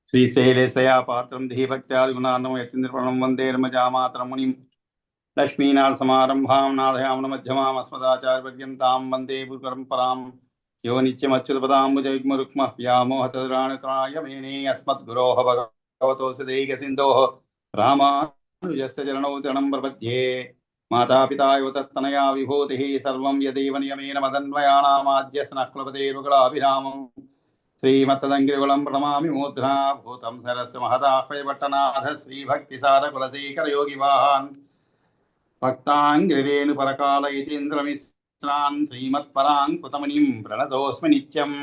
శ్రీశైలేశయా పాత్రం ధీభక్త్యాదిగుణార్ణం యతీంద్రప్రణం వందే రమజామాతరం మునిం లక్ష్మీనాథసమారంభాం నాథయామునమధ్యమామస్మదాచార్యపర్యంతాం వందే గురుపరంపరాం యో నిత్యమచ్యుతపదాంబుజయుగ్మరుక్మః వ్యామోహతదరాణితరాయ మేనే అస్మద్గురోః భగవతోऽस्य दैकसिन्धोः रामानुजस्य चरणौ चरणं प्रपद्ये मातापिता युवतत्तनया विभूतिः सर्वं यदेव नियमेन मदन्वयानामाद्यस्नक्लपतेरुगलाभिरामम् श्रीमत्तदङ्गिरिकुलं प्रणमामि मूर्ध्ना भूतं सरस्य महदाह्वयपट्टनाथ श्रीभक्तिसारकुलशेखरयोगिवाहान् भक्ताङ्गिरेणुपरकालयतीन्द्रमिश्रान् श्रीमत्पराङ्कुतमुनिं प्रणतोऽस्मि नित्यम्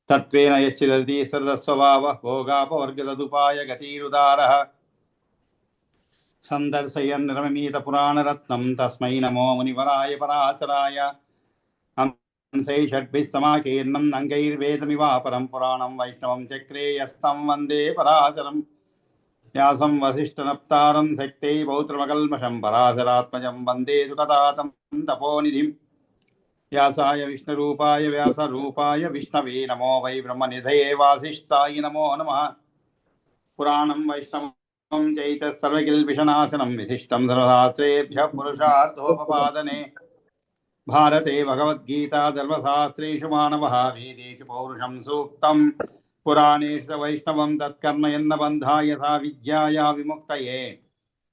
तत्त्वेन यश्चिदति सर्वस्वभावः भोगापवर्गतदुपाय गतिरुदारः सन्दर्शयन् रममीतपुराणरत्नं तस्मै नमो मुनिवराय पराशराय हंसै षड्भिस्तमाकीर्णं नङ्गैर्वेदमिवापरं पुराणं वैष्णवं चक्रे यस्तं वन्दे पराशरं व्यासं वसिष्ठनप्तारं शक्त्यै पौत्रमकल्मषं पराशरात्मजं वन्दे सुखदातं तपोनिधिं व्यासाय विष्णुरूपाय व्यासरूपाय विष्णवे नमो वै ब्रह्मनिधये वासिष्ठाय नमो नमः पुराणं वैष्णवं चैतसर्वकिल्बिषनाशनं विशिष्टं सर्वशास्त्रेभ्यः पुरुषार्थोपपादने भारते भगवद्गीता सर्वशास्त्रेषु मानवः वेदेषु पौरुषं सूक्तं पुराणेषु वैष्णवं तत्कर्म यन्न बन्धाय यथा विद्याया विमुक्तये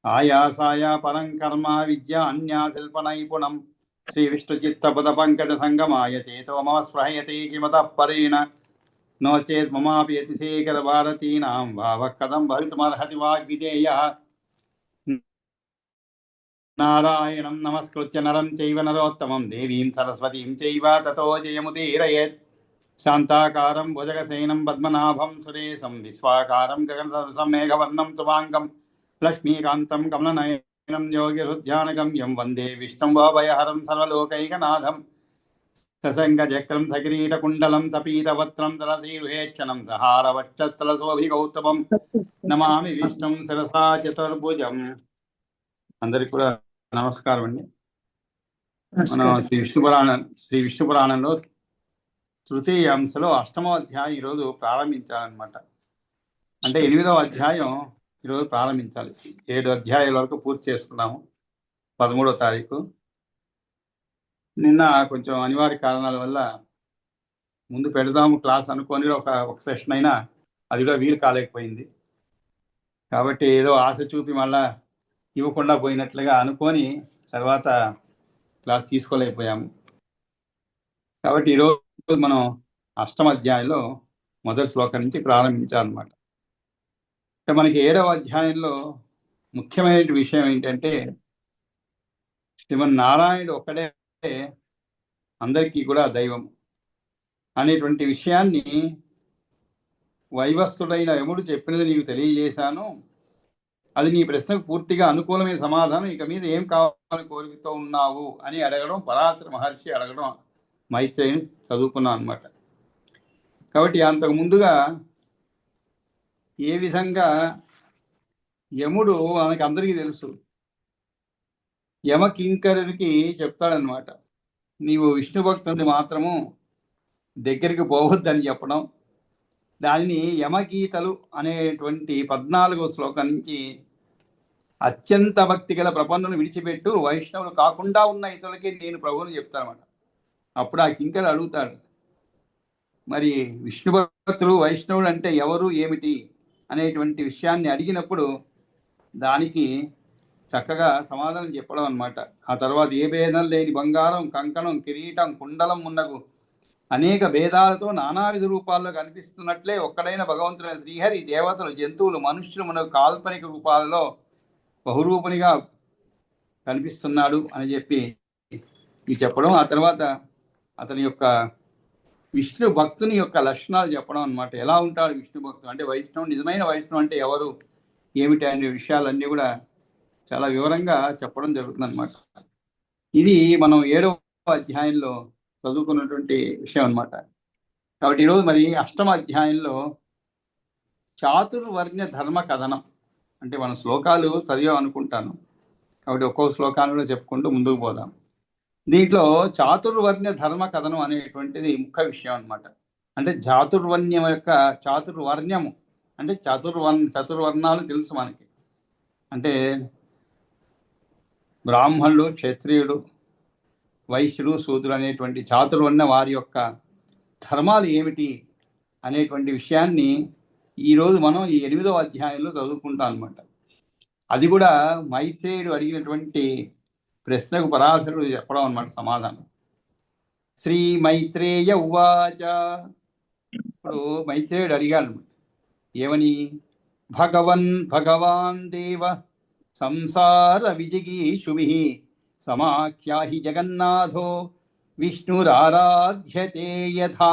आयासाय परं कर्म विद्यान्याशिल्पनैपुणं श्रीविष्णुचित्तपदपङ्कजसङ्गमाय चेतो मम स्पृहयते किमतः परेण नो चेत् ममापि यतिशेखरभारतीनां भावः कथं भवितुमर्हति वाग्विदेयः नारायणं नमस्कृत्य नरं चैव नरोत्तमं देवीं सरस्वतीं चैव ततो जयमुदीरयेत् शान्ताकारं भुजगसेनं पद्मनाभं सुरेशं विश्वाकारं गगनसदृशं मेघवर्णं तुवाङ्गं लक्ष्मीकान्तं कमलनयनं योगिहृद्यानगम्यं वन्दे विष्णुं भवभयहरं सर्वलोकैकनाथं सशङ्खचक्रं सकिरीटकुण्डलं सपीतवस्त्रं सरसीरुहेक्षणं सहारवक्षस्थलशोभिगौतमं नमामि विष्णुं शिरसा चतुर्भुजम्। అందరికి కూడా నమస్కారం అండి. మనం శ్రీ విష్ణు పురాణంలో తృతీయ అంశలో 8వ అధ్యాయం ఈరోజు ప్రారంభించాలన్నమాట. అంటే 8వ అధ్యాయం ఈరోజు ప్రారంభించాలి. 7 అధ్యాయాల వరకు పూర్తి చేసుకున్నాము 13వ తారీఖు. నిన్న కొంచెం అనివార్య కారణాల వల్ల ముందు పెడదాము క్లాస్ అనుకొని ఒక సెషన్ అయినా అది కూడా వీలు కాలేకపోయింది. కాబట్టి ఏదో ఆశ చూపి మళ్ళా ఇవ్వకుండా పోయినట్లుగా అనుకొని తర్వాత క్లాస్ తీసుకోలేకపోయాము. కాబట్టి ఈరోజు మనం 8వ అధ్యాయంలో మొదటి శ్లోకం నుంచి ప్రారంభించాలన్నమాట. అంటే మనకి 7వ అధ్యాయంలో ముఖ్యమైన విషయం ఏంటంటే శ్రీమన్నారాయణుడు ఒక్కడే అందరికీ కూడా దైవం అనేటువంటి విషయాన్ని వైవస్తుడైన యముడు చెప్పినది నీకు తెలియజేశాను, అది నీ ప్రశ్నకు పూర్తిగా అనుకూలమైన సమాధానం, ఇక మీద ఏం కావాలని కోరికతో ఉన్నావు అని అడగడం, పరాశర మహర్షి అడగడం మైత్రేయిని చదువుకున్నాం అనమాట. కాబట్టి అంతకు ముందుగా ఏ విధంగా యముడు మనకి అందరికీ తెలుసు, యమకింకరుడికి చెప్తాడనమాట, నీవు విష్ణు భక్తుడిని మాత్రము దగ్గరికి పోవద్దని చెప్పడం. దానిని యమగీతలు అనేటువంటి 14వ శ్లోకం నుంచి అత్యంత భక్తి గల ప్రపన్నులను విడిచిపెట్టు, వైష్ణవులు కాకుండా ఉన్న ఇతరులకి నేను ప్రభువుని చెప్తానమాట. అప్పుడు ఆ కింకరు అడుగుతాడు, మరి విష్ణు భక్తులు వైష్ణవుడు అంటే ఎవరు ఏమిటి అనేటువంటి విషయాన్ని అడిగినప్పుడు దానికి చక్కగా సమాధానం చెప్పడం అనమాట. ఆ తర్వాత ఏ భేదం లేని బంగారం, కంకణం, కిరీటం, కుండలం మున్నగు అనేక భేదాలతో నానావిధ రూపాల్లో కనిపిస్తున్నట్లే ఒక్కడైన భగవంతుడైన శ్రీహరి దేవతలు, జంతువులు, మనుష్యులు మనకు కాల్పనిక రూపాలలో బహురూపునిగా కనిపిస్తున్నాడు అని చెప్పి చెప్పడం. ఆ తర్వాత అతని యొక్క విష్ణు భక్తుని యొక్క లక్షణాలు చెప్పడం అనమాట. ఎలా ఉంటాడు విష్ణు భక్తుడు అంటే, వైష్ణవుడు, నిజమైన వైష్ణవు అంటే ఎవరు ఏమిటి అనే విషయాలన్నీ కూడా చాలా వివరంగా చెప్పడం జరుగుతుంది అనమాట. ఇది మనం 7వ అధ్యాయంలో చదువుకున్నటువంటి విషయం అనమాట. కాబట్టి ఈరోజు మరి 8వ అధ్యాయంలో చాతుర్వర్ణ్య ధర్మ కథనం, అంటే మనం శ్లోకాలు చదివాం అనుకుంటాను, కాబట్టి ఒక్కొక్క శ్లోకాన్ని కూడా చెప్పుకుంటూ ముందుకు పోదాం. దీంట్లో చాతుర్వర్ణ్య ధర్మ కథనం అనేటువంటిది ముఖ్య విషయం అనమాట. అంటే చాతుర్వర్ణ్యం యొక్క చాతుర్వర్ణ్యము అంటే చతుర్వర్ణాలు తెలుసు మనకి. అంటే బ్రాహ్మణులు, క్షత్రియుడు, వైశ్యుడు, శూద్రుడు అనేటువంటి చాతుర్వర్ణ వారి యొక్క ధర్మాలు ఏమిటి అనేటువంటి విషయాన్ని ఈరోజు మనం ఈ 8వ అధ్యాయంలో చదువుకుంటాం అనమాట. అది కూడా మైత్రేయుడు అడిగినటువంటి ప్రశ్నకు పరాశరుడు చెప్పడం అనమాట సమాధానం. శ్రీ మైత్రేయ ఉవాచ. ఇప్పుడు మైత్రేయుడు అడిగాడు ఏమని? భగవాన్ దేవ సంసార విజిగీషుభిః సమాఖ్యాహి జగన్నాథో విష్ణురారాధ్యతే యథా.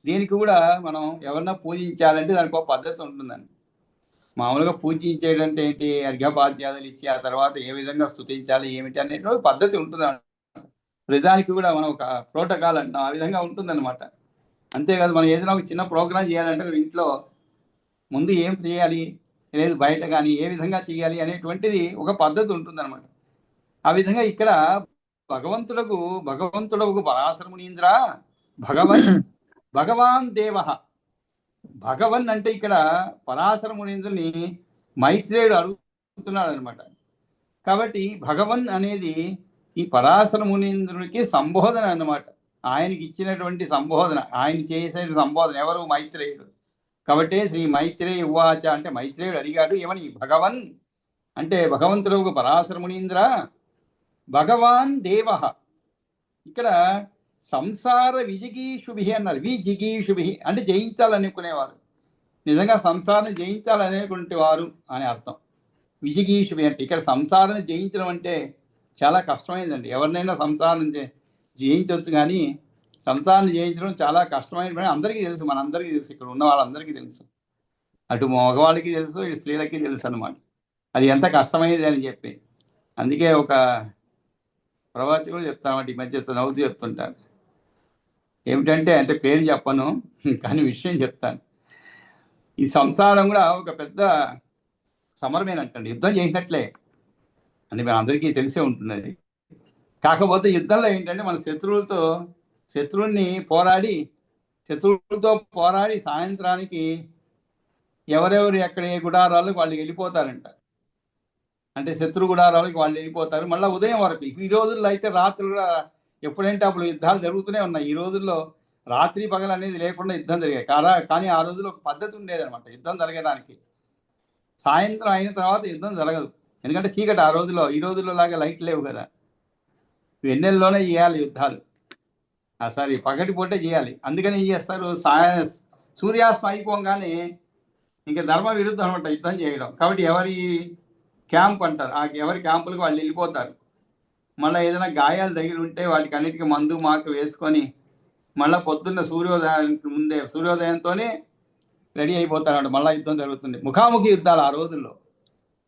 దీనికి కూడా మనం ఎవరన్నా పూజించాలంటే దానికి ఒక పద్ధతి ఉంటుందండి. మామూలుగా పూజించేటంటే ఏంటి? అర్ఘ్యపాద్యాదులు ఇచ్చి ఆ తర్వాత ఏ విధంగా స్తుతించాలి ఏమిటి అనేటువంటి పద్ధతి ఉంటుంది. ప్రతిదానికి కూడా మనం ఒక ప్రోటోకాల్ అంటాం, ఆ విధంగా ఉంటుందన్నమాట. అంతేకాదు మనం ఏదైనా ఒక చిన్న ప్రోగ్రాం చేయాలంటే ఇంట్లో ముందు ఏం చేయాలి, లేదు బయట కానీ ఏ విధంగా చేయాలి అనేటువంటిది ఒక పద్ధతి ఉంటుందన్నమాట. ఆ విధంగా ఇక్కడ భగవంతుడకు పరాశరమునీంద్ర భగవాన్ దేవ. భగవన్ అంటే ఇక్కడ పరాశరమునీంద్రుని మైత్రేయుడు అడుగుతున్నాడు అనమాట. కాబట్టి భగవన్ అనేది ఈ పరాశరమునీంద్రునికి సంబోధన అన్నమాట. ఆయనకి ఇచ్చినటువంటి సంబోధన, ఆయన చేసే సంబోధన ఎవరు? మైత్రేయుడు. కాబట్టి శ్రీ మైత్రేయ ఉవాచ అంటే మైత్రేయుడు అడిగాడు ఏమని? భగవన్ అంటే భగవంతుడు పరాశరమునీంద్ర భగవాన్ దేవ. ఇక్కడ సంసార విజిగీషుభి అన్నారు. విజిగీషుభి అంటే జయించాలనుకునేవారు, నిజంగా సంసారాన్ని జయించాలనేటువంటి వారు అని అర్థం. విజిగీషుభి అంటే ఇక్కడ సంసారాన్ని జయించడం అంటే చాలా కష్టమైందండి. ఎవరినైనా సంసారం జయించవచ్చు, కానీ సంసారాన్ని జయించడం చాలా కష్టమైన పని. అందరికీ తెలుసు, మనందరికీ తెలుసు, ఇక్కడ ఉన్న వాళ్ళందరికీ తెలుసు. అటు మగవాళ్ళకి తెలుసు, ఇటు స్త్రీలకి తెలుసు అనమాట అది ఎంత కష్టమైనది అని చెప్పి. అందుకే ఒక ప్రవచకుడు చెప్తానమాట, ఈ మధ్య నవ్వుతూ చెప్తుంటారు. ఏమిటంటే, అంటే పేరు చెప్పను కానీ విషయం చెప్తాను. ఈ సంసారం కూడా ఒక పెద్ద సమరమేనంటండి, యుద్ధం చేసినట్లే అని మన అందరికీ తెలిసే ఉంటుంది అది. కాకపోతే యుద్ధంలో ఏంటంటే మన శత్రువులతో పోరాడి సాయంత్రానికి ఎవరెవరు ఎక్కడ ఏ గుడారాలకు వాళ్ళు వెళ్ళిపోతారంట. అంటే శత్రు గుడారాలకు వాళ్ళు వెళ్ళిపోతారు మళ్ళీ ఉదయం వరకు. ఈ రోజుల్లో అయితే రాత్రులు కూడా ఎప్పుడంటే అప్పుడు యుద్ధాలు జరుగుతూనే ఉన్నాయి. ఈ రోజుల్లో రాత్రి పగలు అనేది లేకుండా యుద్ధం జరిగాయి. కానీ ఆ రోజుల్లో ఒక పద్ధతి ఉండేదన్నమాట యుద్ధం జరగడానికి. సాయంత్రం అయిన తర్వాత యుద్ధం జరగదు, ఎందుకంటే చీకటి ఆ రోజుల్లో. ఈ రోజుల్లో లాగా లైట్ లేవు కదా, వెన్నెల్లోనే చేయాలి యుద్ధాలు. సారీ, పగటి పూటే చేయాలి. అందుకని ఏం చేస్తారు, సూర్యాస్తం అయిపోగానే ఇంకా ధర్మ విరుద్ధం అనమాట యుద్ధం చేయడం. కాబట్టి ఎవరి క్యాంప్ అంటారు, ఆ ఎవరి క్యాంపులకు వాళ్ళు వెళ్ళిపోతారు. మళ్ళీ ఏదైనా గాయాలు తగిలి ఉంటే వాటికి అన్నిటికీ మందు మాకు వేసుకొని మళ్ళీ పొద్దున్న సూర్యోదయంతోనే రెడీ అయిపోతారు. మళ్ళీ యుద్ధం జరుగుతుంది. ముఖాముఖి యుద్ధాలు ఆ రోజుల్లో.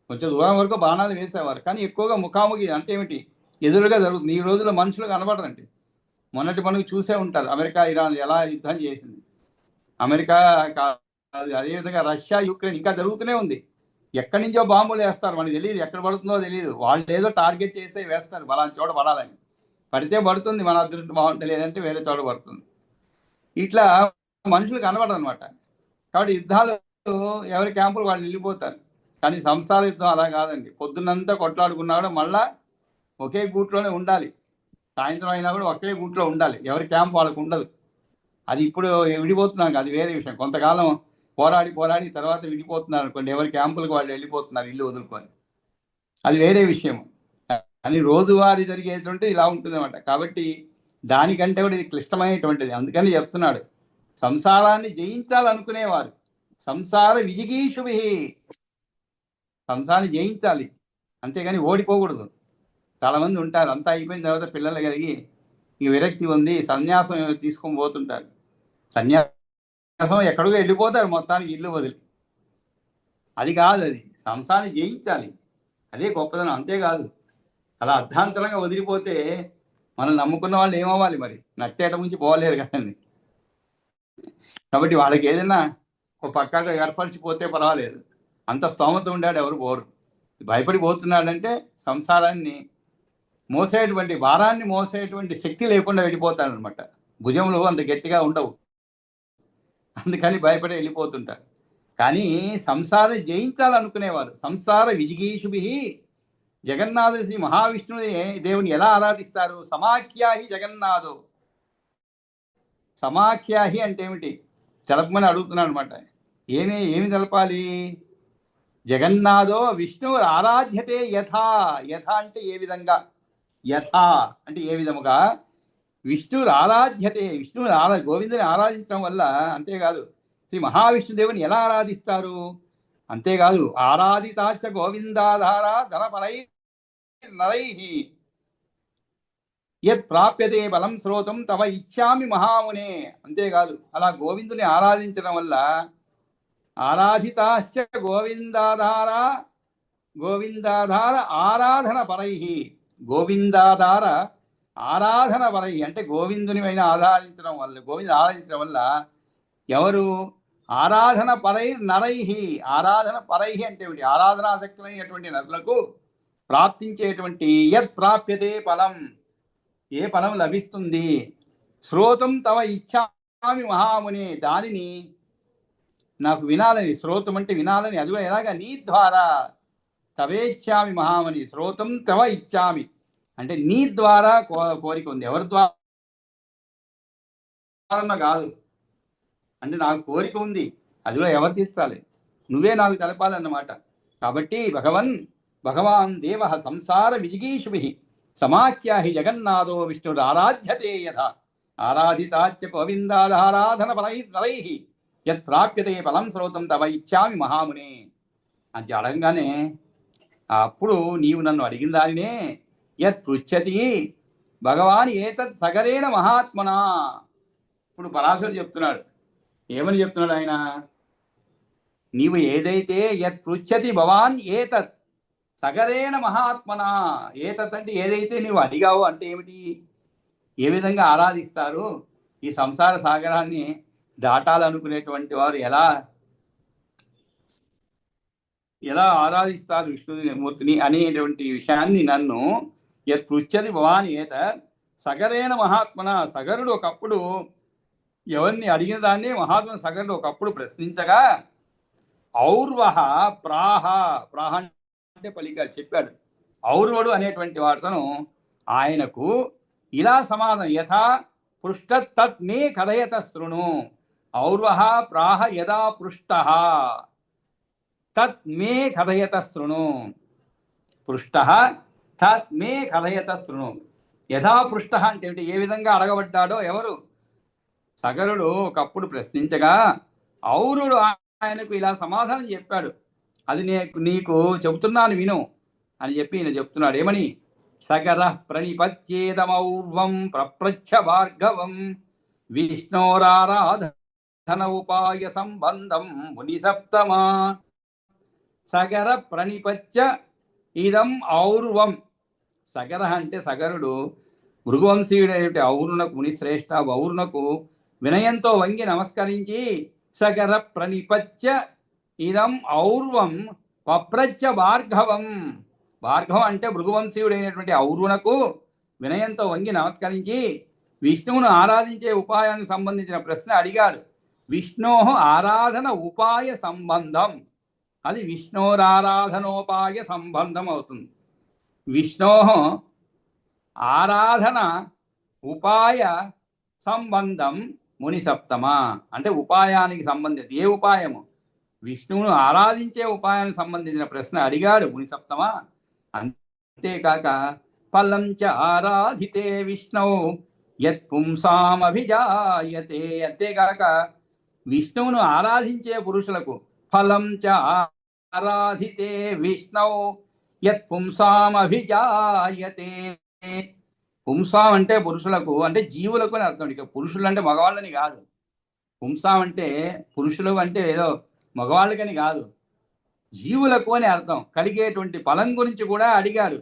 కొంచెం దూరం వరకు బాణాలు వేసేవారు, కానీ ఎక్కువగా ముఖాముఖి అంటే ఏమిటి, ఎదురుగా జరుగుతుంది. ఈ రోజుల్లో మనుషులు కనబడరండి. మొన్నటి మనకు చూసే ఉంటారు అమెరికా ఇరాన్ ఎలా యుద్ధం చేసింది. అమెరికా అదేవిధంగా రష్యా యుక్రెయిన్ ఇంకా జరుగుతూనే ఉంది. ఎక్కడి నుంచో బాంబులు వేస్తారు, మనకి తెలియదు, ఎక్కడ పడుతుందో తెలియదు. వాళ్ళు ఏదో టార్గెట్ చేస్తే వేస్తారు, బలాని చోట పడాలని. పడితే పడుతుంది, మన అదృష్టం బాగుంటుంది, లేదంటే వేరే చోట పడుతుంది. ఇట్లా మనుషులు కనబడరు అనమాట. కాబట్టి యుద్ధాలు ఎవరి క్యాంపులు వాళ్ళు వెళ్ళిపోతారు. కానీ సంసార యుద్ధం అలా కాదండి. పొద్దున్నంతా కొట్లాడుకున్నా కూడా మళ్ళా ఒకే గూట్లోనే ఉండాలి. సాయంత్రం అయినా కూడా ఒకే గూట్లో ఉండాలి. ఎవరి క్యాంప్ వాళ్ళకు ఉండదు. అది ఇప్పుడు విడిపోతున్నాం, అది వేరే విషయం. కొంతకాలం పోరాడి తర్వాత విడిపోతున్నారు అనుకోండి, ఎవరి క్యాంపులకు వాళ్ళు వెళ్ళిపోతున్నారు ఇల్లు వదులుకొని, అది వేరే విషయం. కానీ రోజువారీ జరిగేటువంటి ఇలా ఉంటుంది అన్నమాట. కాబట్టి దానికంటే కూడా ఇది క్లిష్టమైనటువంటిది. అందుకని చెప్తున్నాడు, సంసారాన్ని జయించాలనుకునేవారు సంసార విజిగీషుభి, సంసారాన్ని జయించాలి, అంతేగాని ఓడిపోకూడదు. చాలామంది ఉంటారు, అంతా అయిపోయిన తర్వాత పిల్లలు కలిగి ఈ విరక్తి ఉంది, సన్యాసం తీసుకొని పోతుంటారు. సన్యాసం ఎక్కడికో వెళ్ళిపోతారు మొత్తానికి ఇల్లు వదిలి. అది కాదు, అది సంసారాన్ని జయించాలి, అదే గొప్పదనం. అంతేకాదు అలా అర్ధాంతరంగా వదిలిపోతే మనం నమ్ముకున్న వాళ్ళు ఏమవ్వాలి మరి, నట్టేట నుంచి పోలేరు కదండి. కాబట్టి వాళ్ళకి ఏదైనా ఒక పక్కగా ఏర్పరిచిపోతే పర్వాలేదు, అంత స్తోమత ఉండాడు ఎవరు పోరు. భయపడిపోతున్నాడంటే సంసారాన్ని మోసేటువంటి భారాన్ని మోసేటువంటి శక్తి లేకుండా వెళ్ళిపోతాడనమాట. భుజములు అంత గట్టిగా ఉండవు, అందుకని భయపడి వెళ్ళిపోతుంటారు. కానీ సంసారం జయించాలనుకునేవారు. సంసార విజిగీషుభి జగన్నాథ శ్రీ మహావిష్ణువు దేవుని ఎలా ఆరాధిస్తారు? సమాఖ్యాహి జగన్నాథో. సమాఖ్యాహి అంటే ఏమిటి తెలపమని అడుగుతున్నాడు అనమాట. ఏమి తెలపాలి? జగన్నాథో విష్ణు ఆరాధ్యతే యథా. యథ అంటే ఏ విధంగా, యథా అంటే ఏ విధముగా విష్ణువు ఆరాధ్యతే. విష్ణువు గోవిందుని ఆరాధించడం వల్ల అంతేకాదు, శ్రీ మహావిష్ణుదేవుని ఎలా ఆరాధిస్తారు? అంతేకాదు, ఆరాధితాచ గోవిందాధార ధనపరై నరై యత్ ప్రాప్యతే బలం శ్రోతం తవ ఇచ్చామి మహామునే. అంతేకాదు, అలా గోవిందుని ఆరాధించడం వల్ల ఆరాధితాశ్చ గోవిందాధార ఆరాధన పరై. గోవిందాధార ఆరాధన పరై అంటే గోవిందుని పైన ఆరాధించడం వల్ల, గోవిందుని ఆరాధించడం వల్ల ఎవరు? ఆరాధన పరై నరై. ఆరాధన పరై అంటే ఏమిటి? ఆరాధనాసక్తమైనటువంటి నరులకు ప్రాప్తించేటువంటి యత్ ప్రాప్యతే ఫలం, ఏ ఫలం లభిస్తుంది? శ్రోతం తవ ఇచ్చామి మహాముని, దానిని నాకు వినాలని. శ్రోతం అంటే వినాలని, అది కూడా ఎలాగా? నీ ద్వారా. తవేచ్చామి మహాముని, శ్రోతం తవ ఇచ్చామి అంటే నీ ద్వారా కోరిక ఉంది. ఎవరి ద్వారా కాదు, అంటే నాకు కోరిక ఉంది, అది కూడా ఎవరు తీర్చాలి? నువ్వే నాకు తెలపాలన్నమాట. కాబట్టి భగవాన్ దేవ సంసార విజిగీషుభి సమాఖ్యాహి జగన్నాథో విష్ణుర్ ఆరాధ్యతే యథ ఆరాధితాచ్య గోవిందాధారాధన నరై యత్ ప్రాప్యతే ఫలం శ్రోతం తవ ఇచ్చామి మహామునే అని అడగంగానే, అప్పుడు నీవు నన్ను అడిగిన దానినే యత్ పృచ్చతి భగవాన్ ఏతత్ సగరేణ మహాత్మనా. ఇప్పుడు పరాశరుడు చెప్తున్నాడు. ఏమని చెప్తున్నాడు ఆయన? నీవు ఏదైతే యత్ పృచ్చతి భవాన్ ఏతత్ సగరేణ మహాత్మనా. ఏతత్ అంటే ఏదైతే నీవు అడిగావో అంటే ఏమిటి? ఏ విధంగా ఆరాధిస్తారు? ఈ సంసార సాగరాన్ని దాటాలనుకునేటువంటి వారు ఎలా ఆరాధిస్తారు విష్ణుమూర్తిని అనేటువంటి విషయాన్ని నన్ను యత్ పృచ్చతి భవాన్ ఏతత్ సగరేణ మహాత్మన. సగరుడు ఒకప్పుడు ఎవరిని అడిగిన దాన్ని మహాత్మ సగరుడు ఒకప్పుడు ప్రశ్నించగా ఔర్వహ ప్రాహ. ప్రాహ అంటే పలికాడు, చెప్పాడు. ఔర్వడు అనేటువంటి వార్తను ఆయనకు ఇలా సమాధానం యథా పృష్ట తత్ మే కథయత శృణు. ఔర్వహ ప్రాహ యదా పృష్ట తత్ మే కథయత శృణు. పృష్ట తత్ మే కథయత శృణు. యథా పృష్ట అంటే ఏమిటి? ఏ విధంగా అడగబడ్డాడో ఎవరు? సగరుడు ఒకప్పుడు ప్రశ్నించగా ఔరుడు ఆయనకు ఇలా సమాధానం చెప్పాడు. అది నీకు చెబుతున్నాను విను అని చెప్పి ఈయన చెప్తున్నాడు. ఏమని? సగర ప్రణిపత్యేదమౌర్వం ప్రప్రచ్ఛ భార్గవం విష్ణోరారాధన ఉపాయ సంబంధం ముని సప్తమా. సగర ప్రణిపత్య ఇదం ఔర్వం. సగర అంటే సగరుడు భృగువంశీయుడైన ఔరునకు, మునిశ్రేష్ఠ ఔరునకు వినయంతో వంగి నమస్కరించి సగర ప్రణిపత్య ఇదం ఔర్వం పప్రచ్చ భార్గవం. భార్గవం అంటే భృగువంశీయుడైనటువంటి ఔరునకు వినయంతో వంగి నమస్కరించి విష్ణువును ఆరాధించే ఉపాయానికి సంబంధించిన ప్రశ్న అడిగాడు. విష్ణో ఆరాధన ఉపాయ సంబంధం, అది విష్ణోరారాధనోపాయ సంబంధం అవుతుంది. విష్ణో ఆరాధన ఉపాయ సంబంధం ముని సప్తమ అంటే ఉపాయానికి సంబంధించి ఏ ఉపాయము? విష్ణువును ఆరాధించే ఉపాయానికి సంబంధించిన ప్రశ్న అడిగాడు ముని సప్తమ. అంతేకాక ఫలం చ ఆరాధితే విష్ణు యత్ పుంసామభిజాయతే. అంతేకాక విష్ణువును ఆరాధించే పురుషులకు ఫలం చ ఆరాధితే విష్ణు యత్ పుంసామభిజాయతే. పుంసాం అంటే పురుషులకు, అంటే జీవులకు అని అర్థం. ఇక పురుషులు అంటే మగవాళ్ళని కాదు. పుంసాం అంటే పురుషులు అంటే ఏదో మగవాళ్ళకని కాదు, జీవులకు అని అర్థం. కలిగేటువంటి ఫలం గురించి కూడా అడిగాడు.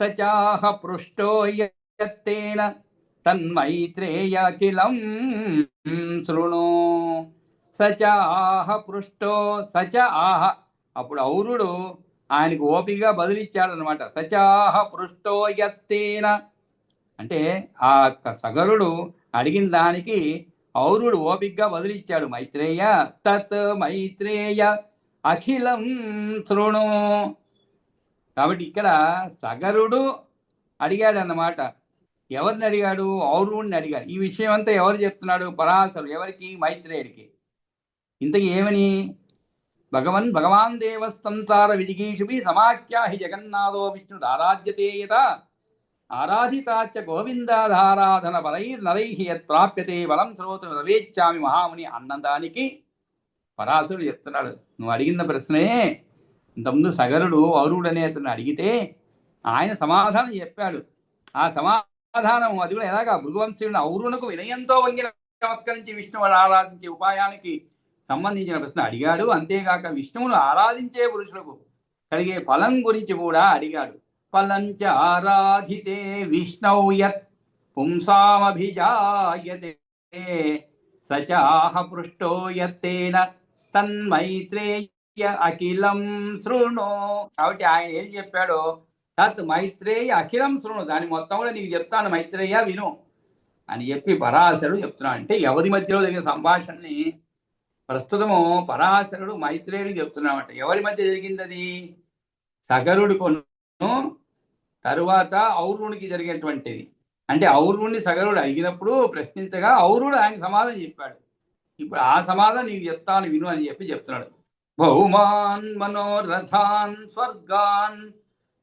సచాహ పృష్టో యత్తేన తన్మైత్రేయకిలం శృణు. సచాహ పృష్టో సచ ఆహ. అప్పుడు ఔరుడు ఆయనకు ఓపికగా బదులిచ్చాడు అనమాట. సచాహ పృష్టో యత్తేన అంటే ఆ సగరుడు అడిగిన దానికి ఔరుడు ఓపిగ్గా వదిలిచ్చాడు. మైత్రేయ తత్ మైత్రేయ అఖిలం శృణు. కాబట్టి ఇక్కడ సగరుడు అడిగాడు అన్నమాట. ఎవరిని అడిగాడు? ఔరుడిని అడిగాడు. ఈ విషయం అంతా ఎవరు చెప్తున్నాడు? పరాశరుడు. ఎవరికి? మైత్రేయుడికి. ఇంతకీ ఏమని? భగవాన్ దేవ సంసార విజిగీషుభి సమాఖ్యాహి జగన్నాథో విష్ణుడు ఆరాధ్యతే యత ఆరాధితాచ గోవిందాధారాధన బలైర్నరైః యత్ప్రాప్యతే బలం శ్రోతు రవేచ్చామి మహాముని అన్నదానికి పరాశరుడు చెప్తున్నాడు, నువ్వు అడిగిన ప్రశ్నే ఇంతకుముందు సగరుడు ఔరుడు అనే అతను అడిగితే ఆయన సమాధానం చెప్పాడు. ఆ సమాధానం అది కూడా ఎలాగా? భృగువంశీయుడు ఔరునకు వినయంతో వంగిన నమస్కరించి విష్ణువుని ఆరాధించే ఉపాయానికి సంబంధించిన ప్రశ్న అడిగాడు. అంతేగాక విష్ణువును ఆరాధించే పురుషులకు కలిగే ఫలం గురించి కూడా అడిగాడు. ఫలంచ ఆరాధితే విష్ణౌ యత్ పుంసామభిజాయతే సచాహ పృష్టో యత్తేన తన్మైత్రేయ అఖిలం శృణు. కాబట్టి ఆయన ఏం చెప్పాడో తత్ మైత్రేయ అఖిలం శృణు, దాని మొత్తం కూడా నీకు చెప్తాను మైత్రేయ విను అని చెప్పి పరాశరుడు చెప్తున్నాడు. అంటే ఎవరి మధ్యలో జరిగిన సంభాషణని ప్రస్తుతము పరాశరుడు మైత్రేయుడికి చెప్తున్నామట. ఎవరి మధ్య జరిగింది అది? సగరుడు కొను తరువాత ఔరునికి జరిగేటువంటిది. అంటే ఔరుణ్ణి సగరుడు అడిగినప్పుడు ప్రశ్నించగా ఔరుడు ఆయన సమాధానం చెప్పాడు. ఇప్పుడు ఆ సమాధానం నీకు చెప్తాను విను అని చెప్పి చెప్తున్నాడు. భౌమాన్ మనోరథాన్ స్వర్గాన్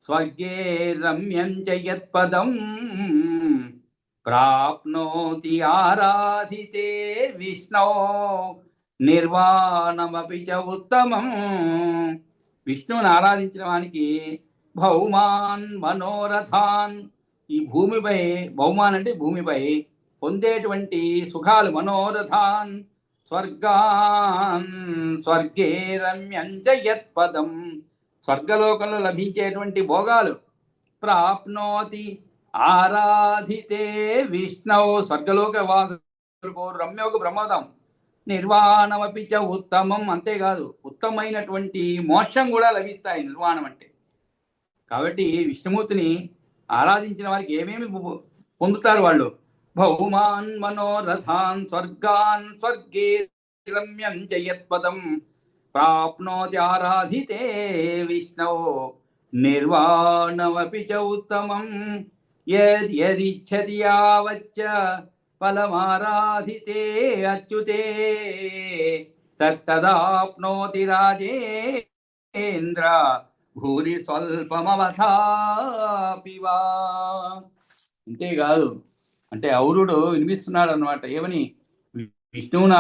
స్వర్గే రమ్యం చ యత్పదం ప్రాప్నోతి ఆరాధితే విష్ణో నిర్వాణమపి చ ఉత్తమం. విష్ణువుని ఆరాధించిన వానికి భౌమాన్ మనోరథాన్, ఈ భూమిపై భౌమాన్ అంటే భూమిపై పొందేటువంటి సుఖాలు, మనోరథాన్ స్వర్గాన్ స్వర్గే రమ్యం చ యత్పదం, స్వర్గలోకంలో లభించేటువంటి భోగాలు. ప్రాప్నోతి ఆరాధితే విష్ణు, స్వర్గలోక వాసులకు రమ్యోగ బ్రహ్మదం నిర్వాణమపి చ ఉత్తమం, అంతేకాదు ఉత్తమమైనటువంటి మోక్షం కూడా లభిస్తాయి నిర్వాణం అంటే. కాబట్టి విష్ణుమూర్తిని ఆరాధించిన వారికి ఏమేమి పొందుతారు వాళ్ళు? భౌమాన్ మనోరథాన్ స్వర్గాన్ స్వర్గే రమ్యం చ యత్పదం ప్రాప్నోతి ఆరాధితే విష్ణు నిర్వాణమపి చ ఉత్తమం యదిచ్ఛతి యావచ్చ ఫలమారాధితే అచ్యుతే తత్తదాప్నోతి రాజేంద్ర భూరి స్వల్పమవథాపివా. అంతేకాదు అంటే ఔరుడు వినిపిస్తున్నాడు అన్నమాట. ఏమని? విష్ణువును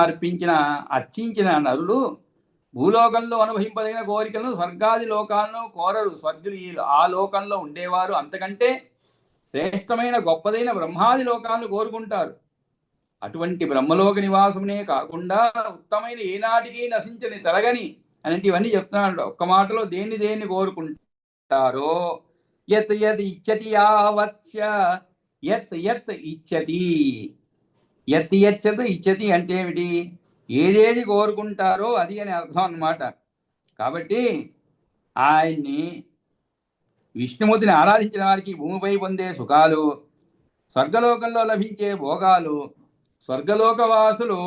అర్చించిన నరులు భూలోకంలో అనుభవింపదగిన కోరికలను స్వర్గాది లోకాలను కోరరు. స్వర్గులు ఆ లోకంలో ఉండేవారు అంతకంటే శ్రేష్టమైన గొప్పదైన బ్రహ్మాది లోకాలను కోరుకుంటారు. అటువంటి బ్రహ్మలోక నివాసమునే కాకుండా ఉత్తమైన ఏనాటికి నశించని తరగని అనేటి ఇవన్నీ చెప్తున్నాడు. ఒక్క మాటలో దేన్ని కోరుకుంటారో యత్ యత్ ఇచ్చతి యావత్స యత్ యత్ ఇచ్చతి, యత్ యచ్చత్ ఇచ్చతి అంటే ఏమిటి? ఏదేది కోరుకుంటారో అది అని అర్థం అన్నమాట. కాబట్టి ఆయన్ని విష్ణుమూర్తిని ఆరాధించిన వారికి భూమిపై పొందే సుఖాలు, స్వర్గలోకంలో లభించే భోగాలు, స్వర్గలోకవాసులు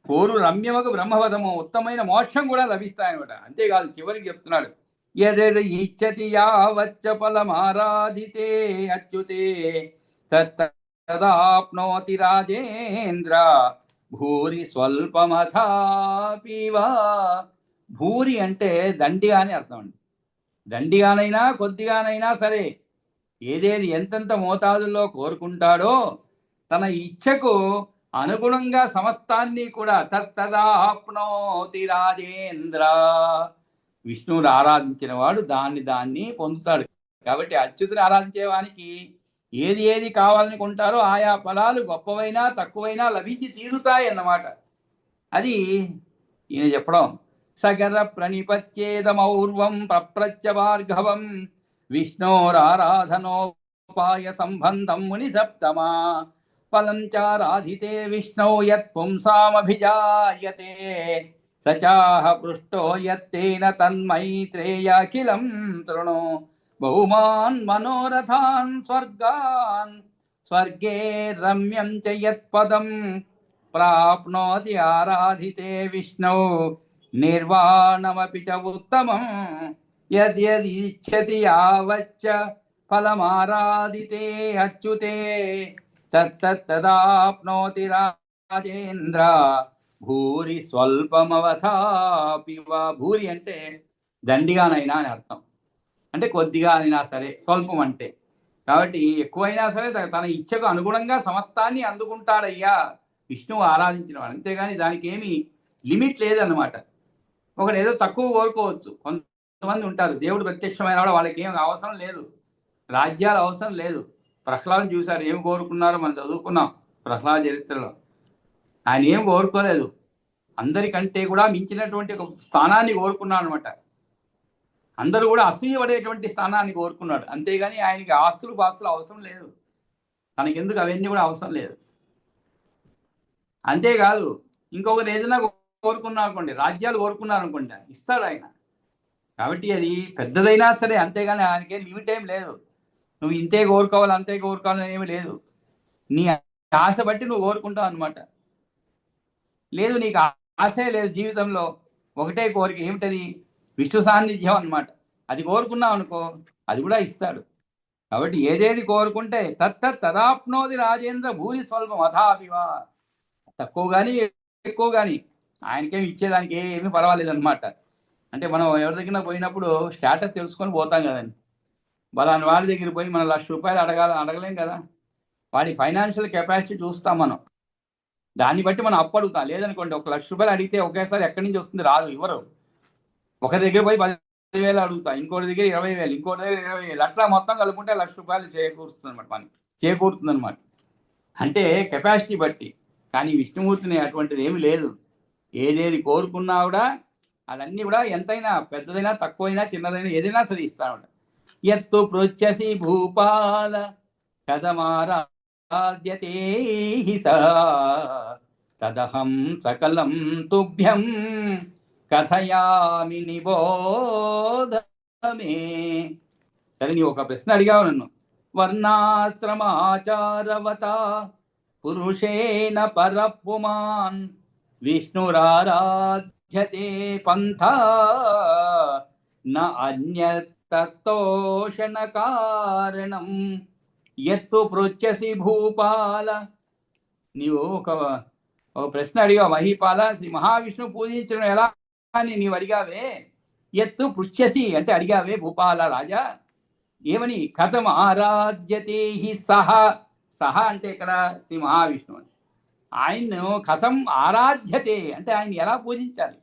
కోరు రమ్యమగు బ్రహ్మవదము ఉత్తమైన మోక్షం కూడా లభిస్తాయనమాట. అంతేకాదు చివరికి చెప్తున్నాడు, యదేద ఇచ్చతి యావచ్చ ఫలమారాధితే అచ్యుతే తదాప్నోతి రాజేంద్ర భూరి స్వల్పమథాపివా. భూరి అంటే దండిగా అని అర్థం అండి. దండిగానైనా కొద్దిగానైనా సరే ఏదేది ఎంతెంత మోతాదుల్లో కోరుకుంటాడో తన ఇచ్ఛకు అనుగుణంగా సమస్తాన్ని కూడా తత్తదాప్నోతి రాజేంద్ర. విష్ణువుని ఆరాధించిన వాడు దాన్ని పొందుతాడు. కాబట్టి అచ్యుతుని ఆరాధించే వానికి ఏది కావాలనుకుంటారో ఆయా ఫలాలు గొప్పవైనా తక్కువైనా లభించి తీరుతాయి అన్నమాట. అది ఈయన చెప్పడం. సగర ప్రణిపచ్చేదమౌర్వం ప్రప్రచ్చ భార్గవం విష్ణోరారాధనోపాయ సంబంధం ముని సప్తమా ఫలం చారాధితే విష్ణో యత్ పుంసామభిజాయతే సచాహ పృష్టో యత్తేన తన్మైత్రేయాఖిలం తృణు భౌమాన్ మనోరథాన్ స్వర్గాన్ స్వర్గే రమ్యం చ యత్పదం ప్రాప్నోతి ఆరాధితే విష్ణు నిర్వాణమపి చ ఉత్తమం యద్యదిచ్ఛతి యావచ్చ ఫలమారాధితే అచ్యుతే తత్తదాప్నోతి రాజేంద్ర భూరి స్వల్పమవసాపి వా. భూరి అంటే దండిగానైనా అని అర్థం, అంటే కొద్దిగా అయినా సరే, స్వల్పం అంటే. కాబట్టి ఎక్కువైనా సరే తన ఇచ్ఛకు అనుగుణంగా సమస్తాన్ని అందుకుంటాడయ్యా విష్ణువు ఆరాధించిన వాడు. అంతేగాని దానికి ఏమి లిమిట్ లేదన్నమాట. ఒకడు ఏదో తక్కువ కోరుకోవచ్చు. కొంతమంది ఉంటారు దేవుడు ప్రత్యక్షమైన కూడా వాళ్ళకి ఏం అవసరం లేదు, రాజ్యాలు అవసరం లేదు. ప్రహ్లాదం చూశారు, ఏమి కోరుకున్నారో మనం చదువుకున్నాం ప్రహ్లాద చరిత్రలో. ఆయన ఏం కోరుకోలేదు, అందరికంటే కూడా మించినటువంటి ఒక స్థానాన్ని కోరుకున్నాడు అనమాట. అందరూ కూడా అసూయపడేటువంటి స్థానాన్ని కోరుకున్నాడు. అంతేగాని ఆయనకి ఆస్తులు పాస్తులు అవసరం లేదు, తనకెందుకు అవన్నీ కూడా అవసరం లేదు. అంతేకాదు ఇంకొకరు ఏదైనా కోరుకున్నారు అనుకోండి, రాజ్యాలు కోరుకున్నారు అనుకోండి, ఇస్తాడు ఆయన. కాబట్టి అది పెద్దదైనా సరే, అంతేగాని ఆయనకే లిమిట్ ఏం లేదు. నువ్వు ఇంతే కోరుకోవాలి అంతే కోరుకోవాలని ఏమి లేదు. నీ ఆశ బట్టి నువ్వు కోరుకుంటావు అనమాట. లేదు నీకు ఆశే లేదు జీవితంలో, ఒకటే కోరిక, ఏమిటది? విష్ణు సాన్నిధ్యం అనమాట. అది కోరుకున్నావు అనుకో, అది కూడా ఇస్తాడు. కాబట్టి ఏదేది కోరుకుంటే తదాప్నోది రాజేంద్ర భూరి స్వల్పం అథాపివా. తక్కువ కానీ ఎక్కువ కానీ ఆయనకేమి ఇచ్చేదానికి ఏమీ పర్వాలేదు అనమాట. అంటే మనం ఎవరి దగ్గర పోయినప్పుడు స్టేటస్ తెలుసుకొని పోతాం కదండి. బలాని వాడి దగ్గర పోయి మనం ₹1,00,000 అడగలేం కదా. వాడి ఫైనాన్షియల్ కెపాసిటీ చూస్తాం మనం, దాన్ని బట్టి మనం అప్పు అడుగుతాం. లేదనుకోండి, ₹1,00,000 అడిగితే ఒకేసారి ఎక్కడి నుంచి వస్తుంది, రాదు, ఇవ్వరు. ఒకరి దగ్గర పోయి 10,000 అడుగుతా, ఇంకోటి దగ్గర 20,000, ఇంకోటి దగ్గర 20,000, అట్లా మొత్తం కలుపుకుంటే ₹1,00,000 చేకూరుస్తుంది అనమాట, మనకి చేకూరుతుంది అనమాట. అంటే కెపాసిటీ బట్టి. కానీ విష్ణుమూర్తిని అటువంటిది ఏమి లేదు. ఏదేది కోరుకున్నా కూడా అదన్నీ కూడా ఎంతైనా, పెద్దదైనా తక్కువైనా చిన్నదైనా ఏదైనా సరే ఇస్తానమాట. ఎత్తు పృచ్ఛసి భూపాల కథమారాధ్యతే తదహం సకలం తుభ్యం కథయామి నిబోధమే. సరే, నీ ఒక ప్రశ్న అడిగావు నన్ను. వర్ణాశ్రమాచారవత పురుషేణ పరపుమాన్ విష్ణురారాధ్యతే పంథ న అన్యతోషణ కారణం ఎత్తు పృచ్ఛసి భూపాల. నీవు ఒక ప్రశ్న అడిగావు, మహీపాల, శ్రీ మహావిష్ణువు పూజించడం ఎలా అని నీవు అడిగావే. ఎత్తు పృచ్ఛసి అంటే అడిగావే భూపాల రాజా, ఏమని? కథం ఆరాధ్యతే సహ. సహ అంటే ఇక్కడ శ్రీ మహావిష్ణువు. ఆయన్ను కథం ఆరాధ్యతే అంటే ఆయన ఎలా పూజించాలి,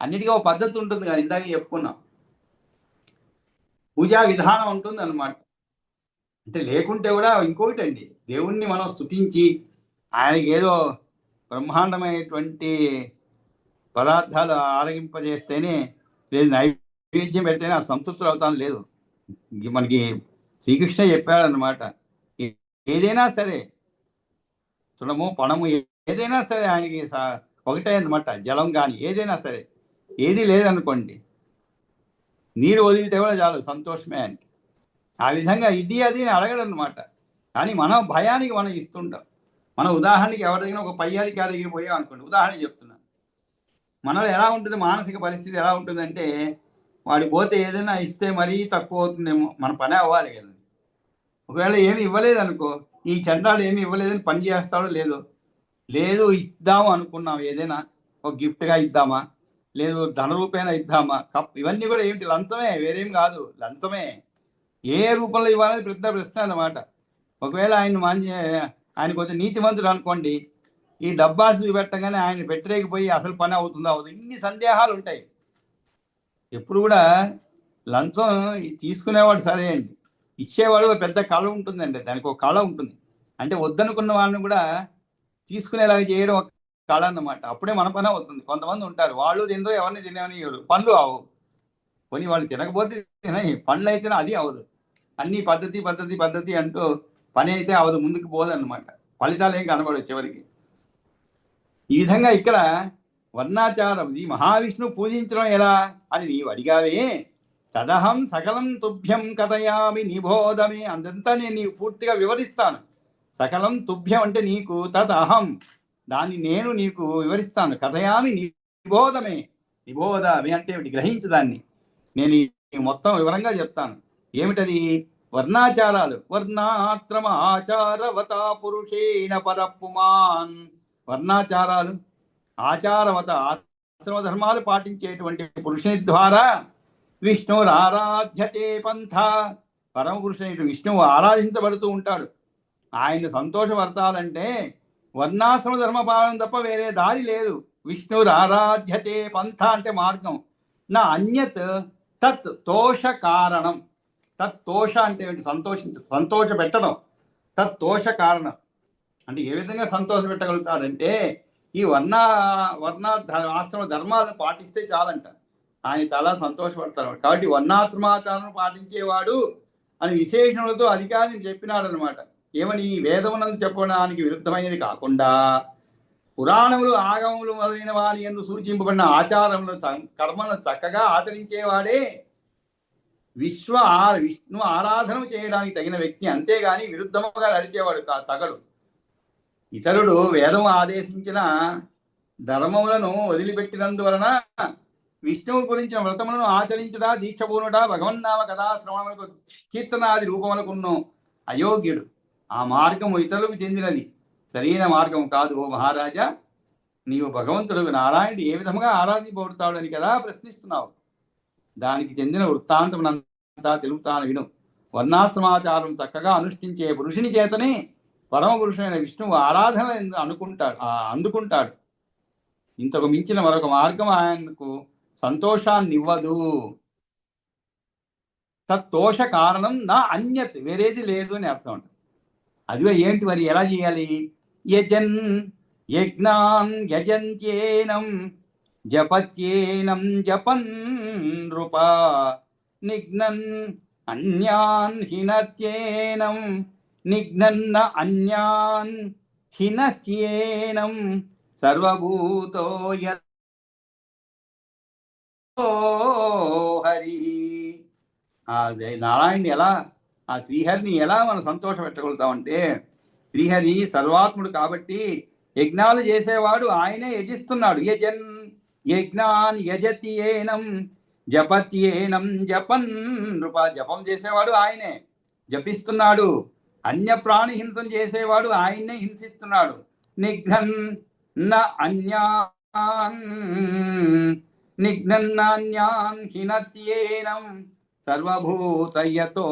అన్నిటికీ ఒక పద్ధతి ఉంటుంది కదా, ఇందాక చెప్పుకున్నాం. పూజా విధానం ఉంటుంది అన్నమాట. అంటే లేకుంటే కూడా ఇంకొకటి అండి, దేవుణ్ణి మనం స్తుతించి ఆయనకి ఏదో బ్రహ్మాండమైనటువంటి పదార్థాలు ఆరగింపజేస్తేనే, లేదు నైవేద్యం పెడితేనే ఆ సంతృప్తులు అవుతాను లేదు. మనకి శ్రీకృష్ణ చెప్పాడనమాట, ఏదైనా సరే తృణము పణము ఏదైనా సరే ఆయనకి ఒకటే అనమాట. జలం కానీ ఏదైనా సరే, ఏది లేదనుకోండి, నీరు వదిలితే కూడా చాలు, సంతోషమే ఆయనకి. ఆ విధంగా ఇది అది అడగడు అనమాట. కానీ మనం భయానికి మనం ఇస్తుంటాం. మనం ఉదాహరణకి ఎవరి దగ్గర ఒక పై అధికారి దగ్గర పోయాం అనుకోండి, ఉదాహరణ చెప్తున్నాను. మనలో ఎలా ఉంటుంది, మానసిక పరిస్థితి ఎలా ఉంటుందంటే, వాడి పోతే ఏదైనా ఇస్తే మరీ తక్కువ అవుతుందేమో, మన పని అవ్వాలి కదా. ఒకవేళ ఏమి ఇవ్వలేదు అనుకో, ఈ చండాలు ఏమి ఇవ్వలేదని పని చేస్తాడో లేదో, లేదు ఇద్దాము అనుకున్నాం, ఏదైనా ఒక గిఫ్ట్గా ఇద్దామా, లేదు ధన రూపేణ ఇద్దామా, ఇవన్నీ కూడా ఏమిటి, లంచమే, వేరేం కాదు, లంచమే. ఏ రూపంలో ఇవ్వాలని పెద్ద ప్రశ్న అన్నమాట. ఒకవేళ ఆయన కొంచెం నీతిమంతుడు అనుకోండి, ఈ డబ్బాసు పెట్టగానే ఆయన పెట్టలేకపోయి అసలు పని అవుతుందా అవుతుంది, ఇన్ని సందేహాలు ఉంటాయి. ఎప్పుడు కూడా లంచం తీసుకునేవాడు సరే అండి, ఇచ్చేవాడు పెద్ద కళ ఉంటుందండి, దానికి ఒక కళ ఉంటుంది. అంటే వద్దనుకున్న వాళ్ళని కూడా తీసుకునేలాగా చేయడం ఒక కళ అన్నమాట. అప్పుడే మన పని అవుతుంది. కొంతమంది ఉంటారు, వాళ్ళు తినరు, ఎవరిని తిననివ్వరు, పనులు అవు. కొని వాళ్ళు తినకపోతే తినని, పనులు అయితేనే అది అవదు. అన్ని పద్ధతి పద్ధతి పద్ధతి అంటూ పని అయితే అవదు, ముందుకు పోదన్నమాట. ఫలితాలు ఏం కనబడవు చివరికి. ఈ విధంగా ఇక్కడ వర్ణాచారం, ఈ మహావిష్ణువు పూజించడం ఎలా అని నీవు అడిగావే. తదహం సకలం తుభ్యం కథయామి నిబోధమే. అందంతా నేను నీకు పూర్తిగా వివరిస్తాను. సకలం తుభ్యం అంటే నీకు, తత్ అహం దాన్ని నేను నీకు వివరిస్తాను. కథయామి నిబోధమే. నిబోధమే అంటే గ్రహించు దాన్ని. నేను మొత్తం వివరంగా చెప్తాను. ఏమిటది? వర్ణాచారాలు. వర్ణాశ్రమ ఆచారవత పురుషేణ పరపుమాన్. వర్ణాచారాలు, ఆచారవత ఆశ్రమ ధర్మాలు పాటించేటువంటి పురుషుని ద్వారా విష్ణురారాధ్యతే పంథ. పరమ పురుషుని విష్ణువు ఆరాధించబడుతూ ఉంటాడు. ఆయన సంతోషపరచాలంటే వర్ణాశ్రమ ధర్మ పాలన తప్ప వేరే దారి లేదు. విష్ణురారాధ్యతే పంథ అంటే మార్గం. నా అన్యత్ తత్ తోష కారణం. తత్తోష అంటే సంతోష పెట్టడం. తత్తోష కారణం అంటే ఏ విధంగా సంతోష పెట్టగలుగుతాడంటే ఈ వర్ణ ఆశ్రమ ధర్మాలను పాటిస్తే చాలంట. ఆయన చాలా సంతోషపడతారు. కాబట్టి వర్ణాశ్రమాచారం పాటించేవాడు అని విశేషణలతో అధికారిని చెప్పినాడు అనమాట. ఏమని? వేదములను చెప్పడానికి విరుద్ధమైనది కాకుండా పురాణములు, ఆగమములు మొదలైన వారి యందు సూచింపబడిన ఆచారములు, కర్మలను చక్కగా ఆచరించేవాడే విష్ణు ఆరాధన చేయడానికి తగిన వ్యక్తి. అంతేగాని విరుద్ధముగా నడిచేవాడు తగడు. ఇతరుడు వేదము ఆదేశించిన ధర్మములను వదిలిపెట్టినందువలన విష్ణువు గురించిన వ్రతములను ఆచరించుట, దీక్షపూనుట, భగవన్నామ కథా శ్రవణములకు, కీర్తనాది రూపములకున్న అయోగ్యుడు. ఆ మార్గము ఇతరులకు చెందినది, సరైన మార్గం కాదు. ఓ మహారాజా, నీవు భగవంతుడు నారాయణుడు ఏ విధముగా ఆరాధింపబడతాడు అని కదా ప్రశ్నిస్తున్నావు. దానికి చెందిన వృత్తాంతమునంతా తెలుపుతాను విను. వర్ణాశ్రమాచారం చక్కగా అనుష్ఠించే పురుషుని చేతనే పరమ పురుషుడైన విష్ణువు ఆరాధన అందుకుంటాడు. ఇంతకు మించిన మరొక మార్గం ఆయనకు సంతోషాన్ని ఇవ్వదు. తత్తోష కారణం నా అన్యత్, వేరేది లేదు అని అర్థం ఉంటుంది. అదివే ఏంటి మరి? ఎలా చేయాలి? యజన్ యజ్ఞాన్ యజంత్యేనం జపత్యేనం జపన్ నృప నిఘ్నన్ అన్యాన్ హినత్యేనం నిఘ్నన్న అన్యాన్ హినత్యేనం సర్వభూతో హరి. నారాయణుని ఎలా, ఆ శ్రీహరిని ఎలా మనం సంతోష పెట్టగలుగుతామంటే, శ్రీహరి సర్వాత్ముడు కాబట్టి యజ్ఞాలు చేసేవాడు ఆయనే యజిస్తున్నాడు. యజన్ యజ్ఞాన్ యజత్యేనం జపత్యేనం జపన్ నృప. జపం చేసేవాడు ఆయనే, జపిస్తున్నాడు. అన్య ప్రాణి హింసను చేసేవాడు ఆయన్నే హింసిస్తున్నాడు. నిఘ్నన్ న అన్యాన్ నిఘ్నన్నాన్యాన్ హినత్యేనం సర్వభూతయతో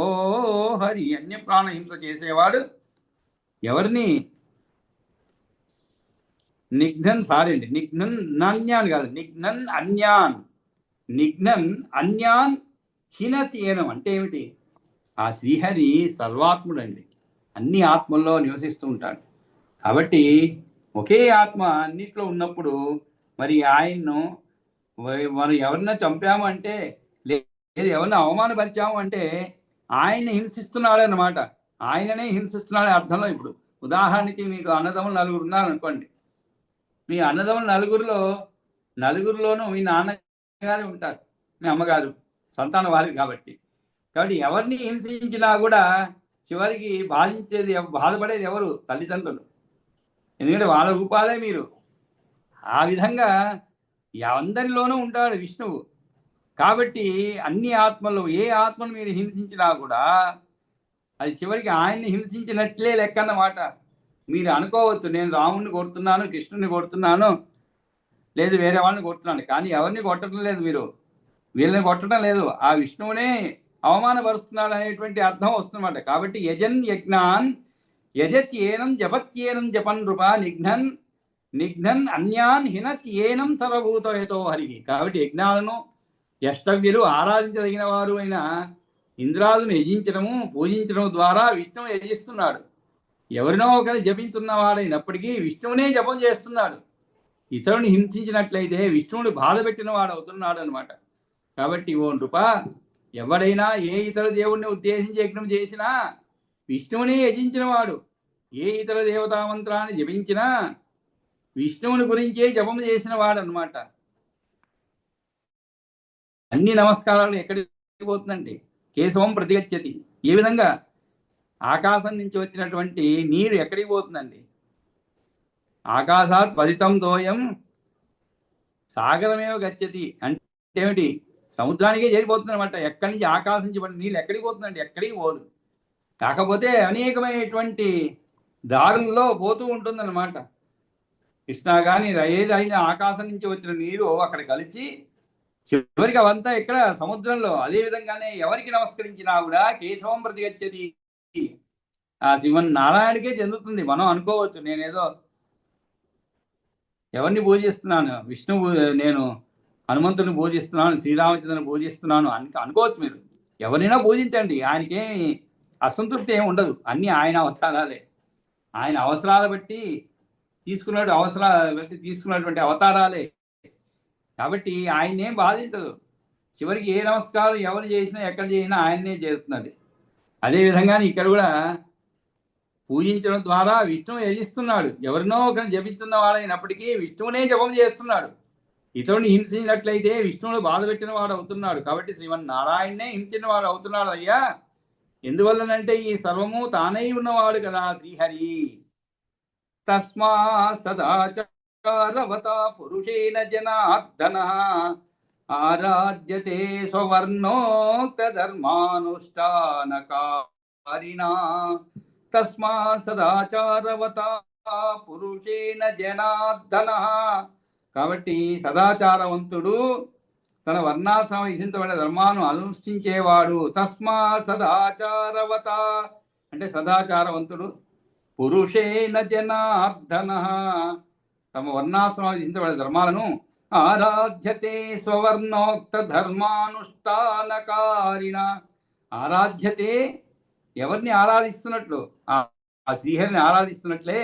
హరి. అన్య ప్రాణ హింస చేసేవాడు ఎవరిని? నిఘ్నన్ నిఘ్నన్ నాన్యాన్ కాదు, నిఘ్నన్ అన్యాన్. నిఘ్నన్ అన్యాన్ హినత్యేనం అంటే ఏమిటి? ఆ శ్రీహరి సర్వాత్ముడండి, అన్ని ఆత్మల్లో నివసిస్తూ ఉంటాడు. కాబట్టి ఒకే ఆత్మ అన్నిట్లో ఉన్నప్పుడు మరి ఆయన్ను మనం ఎవరినైనా చంపాము అంటే, లేదు ఎవరిని అవమానపరిచాము అంటే ఆయన్ని హింసిస్తున్నాడు అన్నమాట. ఆయననే హింసిస్తున్నాడు అర్థంలో. ఇప్పుడు ఉదాహరణకి మీకు అన్నదమ్ములు 4 ఉన్నారనుకోండి. మీ అన్నదమ్ములు నలుగురిలోనూ మీ నాన్నగారు ఉంటారు, మీ అమ్మగారు, సంతానం వారికి కాబట్టి ఎవరిని హింసించినా కూడా చివరికి బాధపడేది ఎవరు? తల్లిదండ్రులు. ఎందుకంటే వాళ్ళ రూపాలే మీరు. ఆ విధంగా అందరిలోనూ ఉంటాడు విష్ణువు. కాబట్టి అన్ని ఆత్మలు, ఏ ఆత్మను మీరు హింసించినా కూడా అది చివరికి ఆయన్ని హింసించినట్లే లెక్క అన్నమాట. మీరు అనుకోవచ్చు, నేను రాముడిని కొడుతున్నాను, కృష్ణుని కొడుతున్నాను, లేదు వేరే వాళ్ళని కొడుతున్నాను, కానీ ఎవరిని కొట్టడం లేదు, మీరు వీళ్ళని కొట్టడం లేదు, ఆ విష్ణువునే అవమానపరుస్తున్నాడు అనేటువంటి అర్థం వస్తుందన్నమాట. కాబట్టి యజన్ యజ్ఞాన్ యజత్యేనం జపత్యేనం జపన్ నృప నిఘ్నన్ అన్యాన్ హినత్యేనం సర్వభూతయతో హరికి. కాబట్టి యజ్ఞాలను యష్టవ్యులు ఆరాధించదగిన వారు అయిన ఇంద్రాలను యజించడము, పూజించడం ద్వారా విష్ణువు యజిస్తున్నాడు. ఎవరినో ఒకరిని జపించున్నవాడైనప్పటికీ విష్ణువునే జపం చేస్తున్నాడు. ఇతరుని హింసించినట్లయితే విష్ణువుని బాధ పెట్టిన వాడు అవుతున్నాడు అనమాట. కాబట్టి ఓ నృప, ఎవడైనా ఏ ఇతర దేవుణ్ణి ఉద్దేశించి యజ్ఞం చేసినా విష్ణువునే యజించిన వాడు. ఏ ఇతర దేవతా మంత్రాన్ని జపించినా విష్ణువుని గురించే జపం చేసిన వాడు అనమాట. అన్ని నమస్కారాలు ఎక్కడికి పోతుందండి? కేశవం ప్రతిగచ్చతి. ఏ విధంగా ఆకాశం నుంచి వచ్చినటువంటి నీరు ఎక్కడికి పోతుందండి? ఆకాశాత్ పతితం తోయం సాగరమేవ గచ్చతి అంటే ఏమిటి? సముద్రానికే చేరిపోతుంది అనమాట. ఎక్కడి నుంచి ఆకాశం నుంచి పడిన నీళ్ళు ఎక్కడికి పోతుందండి? ఎక్కడికి పోదు. కాకపోతే అనేకమైనటువంటి దారుల్లో పోతూ ఉంటుందన్నమాట. కృష్ణా కానీ ఏదైనా ఆకాశం నుంచి వచ్చిన నీరు అక్కడ కలిసి చివరికి అవంతా ఇక్కడ సముద్రంలో. అదే విధంగానే ఎవరికి నమస్కరించినా కూడా కేశవం ప్రతి గచ్చతి, ఆ శివన్ నారాయణకే చెందుతుంది. మనం అనుకోవచ్చు నేనేదో ఎవరిని పూజిస్తున్నాను, విష్ణువు, నేను హనుమంతుని పూజిస్తున్నాను, శ్రీరామచంద్రుని పూజిస్తున్నాను అనుకోవచ్చు. మీరు ఎవరైనా పూజించండి, ఆయనకేమి అసంతృప్తి ఏమి ఉండదు. అన్నీ ఆయన అవతారాలే. ఆయన అవసరాల బట్టి తీసుకున్నటువంటి అవతారాలే. కాబట్టి ఆయన్నేం బాధించదు. చివరికి ఏ నమస్కారం ఎవరు చేసినా ఎక్కడ చేసినా ఆయన్నే చేస్తున్నది. అదేవిధంగానే ఇక్కడ కూడా పూజించడం ద్వారా విష్ణువు యజిస్తున్నాడు. ఎవరినో ఒకరిని జపించున్న వాడైనప్పటికీ విష్ణువునే జపం చేస్తున్నాడు. ఇతరుని హింసించినట్లయితే విష్ణువును బాధ పెట్టిన వాడు అవుతున్నాడు. కాబట్టి శ్రీమన్నారాయణనే హింసిన వాడు అవుతున్నాడు అయ్యా. ఎందువల్లనంటే ఈ సర్వము తానై ఉన్నవాడు కదా శ్రీహరి. తస్మా సదాచారవత పురుషేణ జనార్దన ఆరాధ్యతే స్వర్ణోక్త ధర్మానుష్ఠానకారిణా. తస్మా సదాచారవత పురుషేణ జనార్దన. కాబట్టి సదాచారవంతుడు, తన వర్ణాశ్రమ విధించబడిన ధర్మాన్ని అనుష్ఠించేవాడు. తస్మా సదాచారవత అంటే సదాచారవంతుడు. పురుషేణ జనార్దన తమ వర్ణాశ్రమ విధించబడిన ధర్మాలను ఆరాధ్యతే స్వర్ణోక్త ధర్మానుష్ఠానకారిణ. ఆరాధ్యతే ఎవరిని ఆరాధిస్తున్నట్లు? ఆ శ్రీహరిని ఆరాధిస్తున్నట్లే.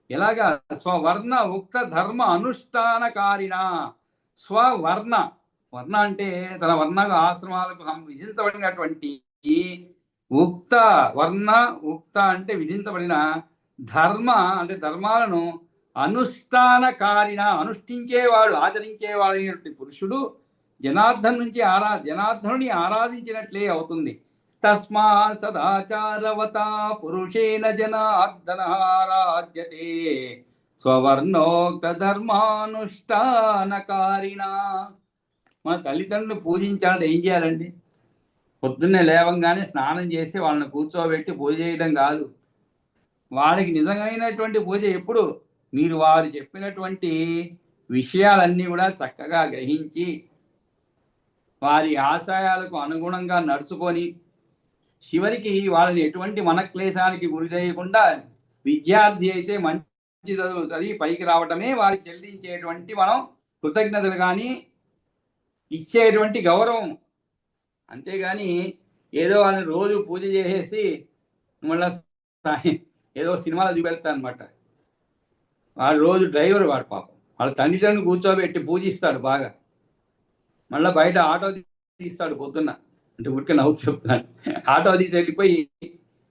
ఎలాగా? స్వవర్ణ ఉక్త ధర్మ అనుష్ఠానకారిణ. స్వవర్ణ, వర్ణ అంటే తన వర్ణ ఆశ్రమాలకు విధించబడినటువంటి ఉక్త వర్ణ, ఉక్త అంటే విధించబడిన ధర్మ అంటే ధర్మాలను అనుష్ఠానకారిణ అనుష్ఠించేవాడు, ఆచరించేవాడు అయినటువంటి పురుషుడు జనార్దనుని ఆరాధించినట్లే అవుతుంది. తస్మా సదాచారవత పురుషేణ జనార్దన ఆరాధ్యతే స్వవర్ణోక్త ధర్మానుష్ఠానకారిణ. మన తల్లిదండ్రులు పూజించాలంటే ఏం చేయాలండి? పొద్దున్నే లేవంగానే స్నానం చేసి వాళ్ళని కూర్చోబెట్టి పూజ చేయడం కాదు. వాళ్ళకి నిజమైనటువంటి పూజ ఎప్పుడు? మీరు వారు చెప్పినటువంటి విషయాలన్నీ కూడా చక్కగా గ్రహించి వారి ఆశయాలకు అనుగుణంగా నడుచుకొని చివరికి వాళ్ళని ఎటువంటి మనక్లేశానికి గురి చేయకుండా విద్యార్థి అయితే మంచి చదివి పైకి రావటమే వారికి చెల్లించేటువంటి మనం కృతజ్ఞతలు కానీ ఇచ్చేటువంటి గౌరవం. అంతేగాని ఏదో వాళ్ళని రోజు పూజ చేసేసి మళ్ళీ ఏదో సినిమాలో చూపెడతాను అనమాట. వాడు రోజు డ్రైవర్, వాడు పాపం వాళ్ళ తండ్రిని కూర్చోబెట్టి పూజిస్తాడు బాగా. మళ్ళీ బయట ఆటో తీస్తాడు పొద్దున్న. అంటే ఊరికే నవ్వు చెప్తాను. ఆటో తీసి వెళ్ళిపోయి